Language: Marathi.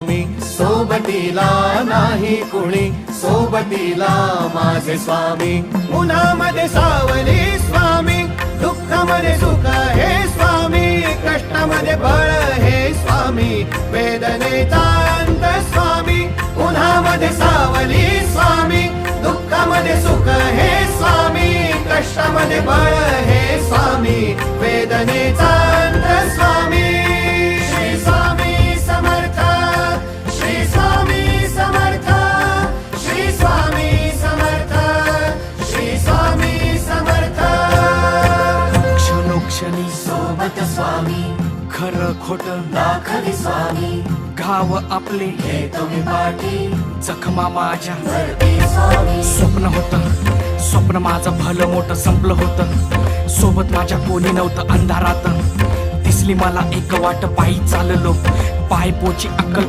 मी सोबतीला नाही कुणी, सोबतीला माझे स्वामी. उन्हामध्ये सावली स्वामी, दुःखामध्ये सुख हे स्वामी, कष्टामध्ये बळ हे स्वामी, वेदनेचा अंत स्वामी. उन्हामध्ये सावली स्वामी, दुःखामध्ये सुख हे स्वामी, कष्टामध्ये बळ हे स्वामी, वेदनेचा अंत स्वामी. श्री स्वामी समर्थ, श्री स्वामी समर्थ, श्री स्वामी समर्थ, श्री स्वामी समर्थ. क्षणोक्षणी सोबत स्वामी, खरं खोट दाखवी स्वामी, घाव आपले घेतो मी पाठी, जखमा माझ्या भरती स्वामी. स्वप्न होतं, स्वप्न माझं भलं मोठं संपलं होतं. सोबत माझ्या कोणी नव्हतं अंधारात. दिसली मला एक वाट, पायी चाललो, पाय पोची अक्कल